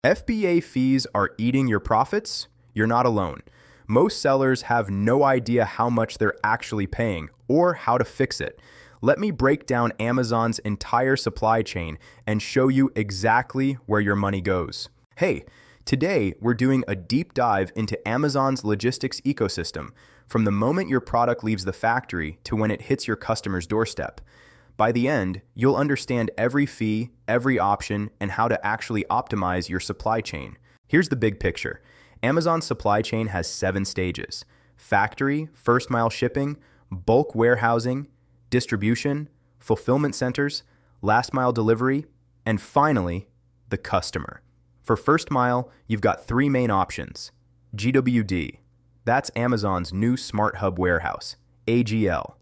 FBA fees are eating your profits? You're not alone. Most sellers have no idea how much they're actually paying or how to fix it. Let me break down Amazon's entire supply chain and show you exactly where your money goes. Hey, today we're doing a deep dive into Amazon's logistics ecosystem, from the moment your product leaves the factory to when it hits your customer's doorstep. By the end, you'll understand every fee, every option, and how to actually optimize your supply chain. Here's the big picture. Amazon's supply chain has 7 stages: factory, first mile shipping, bulk warehousing, distribution, fulfillment centers, last mile delivery, and finally, the customer. For first mile, you've got 3 main options. GWD, that's Amazon's new Smart Hub warehouse. AGL,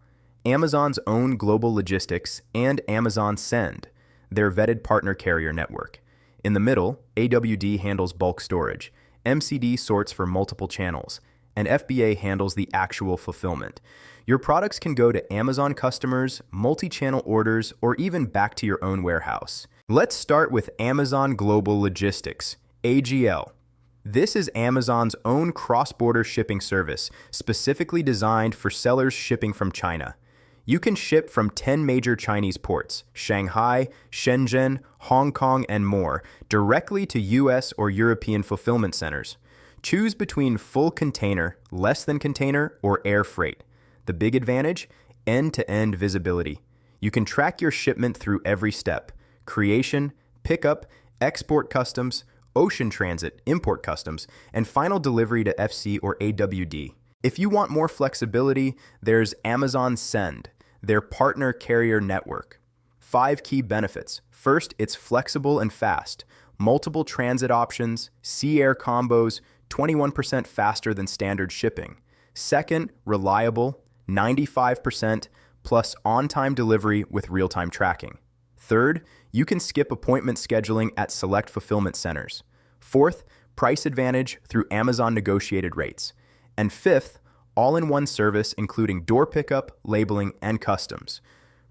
Amazon's own global logistics, and Amazon Send, their vetted partner carrier network. In the middle, AWD handles bulk storage, MCD sorts for multiple channels, and FBA handles the actual fulfillment. Your products can go to Amazon customers, multi-channel orders, or even back to your own warehouse. Let's start with Amazon Global Logistics, AGL. This is Amazon's own cross-border shipping service, specifically designed for sellers shipping from China. You can ship from 10 major Chinese ports, Shanghai, Shenzhen, Hong Kong, and more, directly to US or European fulfillment centers. Choose between full container, less than container, or air freight. The big advantage? End-to-end visibility. You can track your shipment through every step: creation, pickup, export customs, ocean transit, import customs, and final delivery to FC or AWD. If you want more flexibility, there's Amazon Send, their partner carrier network. 5 key benefits. First, it's flexible and fast. Multiple transit options, sea-air combos, 21% faster than standard shipping. Second, reliable, 95%, plus on-time delivery with real-time tracking. Third, you can skip appointment scheduling at select fulfillment centers. Fourth, price advantage through Amazon negotiated rates. And fifth, all-in-one service including door pickup, labeling, and customs.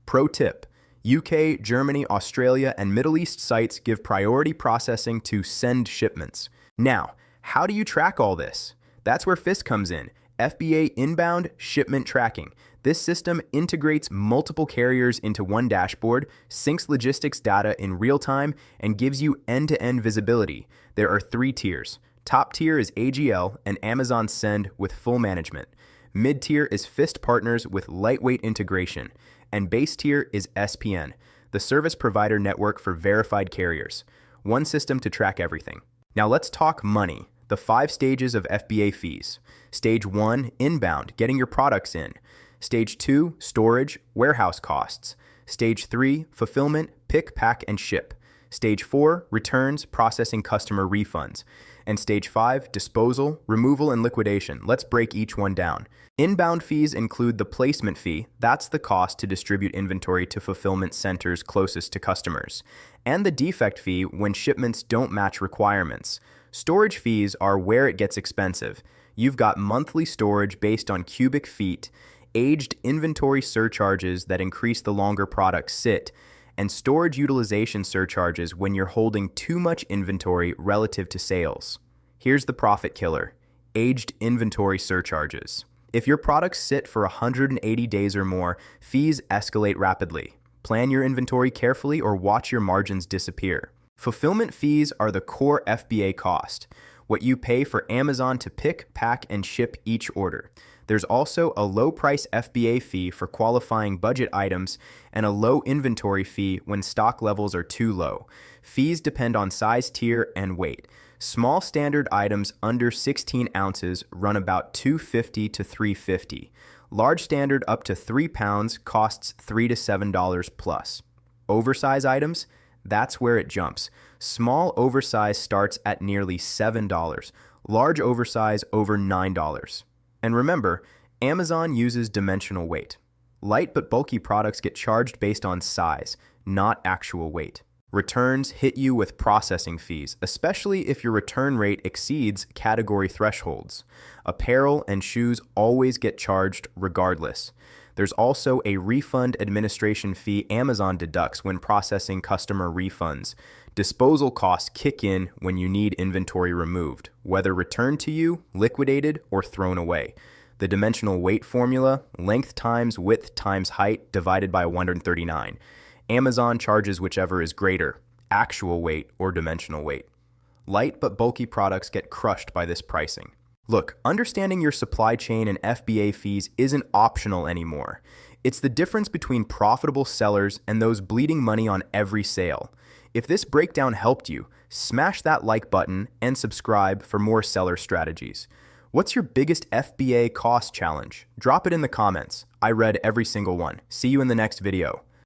Pro tip: UK, Germany, Australia, and Middle East sites give priority processing to send shipments. Now, how do you track all this? That's where FIS comes in, FBA Inbound Shipment Tracking. This system integrates multiple carriers into one dashboard, syncs logistics data in real time, and gives you end-to-end visibility. There are 3 tiers. Top tier is AGL and Amazon Send with full management. Mid-tier is FIST partners with lightweight integration. And base tier is SPN, the service provider network for verified carriers. One system to track everything. Now let's talk money, the 5 stages of FBA fees. Stage 1, inbound, getting your products in. Stage 2, storage, warehouse costs. Stage 3, fulfillment, pick, pack, and ship. Stage 4, returns, processing customer refunds. And Stage 5, disposal, removal, and liquidation. Let's break each one down. Inbound fees include the placement fee, that's the cost to distribute inventory to fulfillment centers closest to customers, and the defect fee when shipments don't match requirements. Storage fees are where it gets expensive. You've got monthly storage based on cubic feet, aged inventory surcharges that increase the longer products sit, and storage utilization surcharges when you're holding too much inventory relative to sales. Here's the profit killer: aged inventory surcharges. If your products sit for 180 days or more, fees escalate rapidly. Plan your inventory carefully or watch your margins disappear. Fulfillment fees are the core FBA cost, what you pay for Amazon to pick, pack, and ship each order. There's also a low-price FBA fee for qualifying budget items and a low inventory fee when stock levels are too low. Fees depend on size, tier, and weight. Small standard items under 16 ounces run about $2.50 to $3.50. Large standard up to 3 pounds costs $3 to $7 plus. Oversize items? That's where it jumps. Small oversize starts at nearly $7. Large oversize over $9. And remember, Amazon uses dimensional weight. Light but bulky products get charged based on size, not actual weight. Returns hit you with processing fees, especially if your return rate exceeds category thresholds. Apparel and shoes always get charged regardless. There's also a refund administration fee Amazon deducts when processing customer refunds. Disposal costs kick in when you need inventory removed, whether returned to you, liquidated, or thrown away. The dimensional weight formula, length times width times height divided by 139. Amazon charges whichever is greater, actual weight or dimensional weight. Light but bulky products get crushed by this pricing. Look, understanding your supply chain and FBA fees isn't optional anymore. It's the difference between profitable sellers and those bleeding money on every sale. If this breakdown helped you, smash that like button and subscribe for more seller strategies. What's your biggest FBA cost challenge? Drop it in the comments. I read every single one. See you in the next video.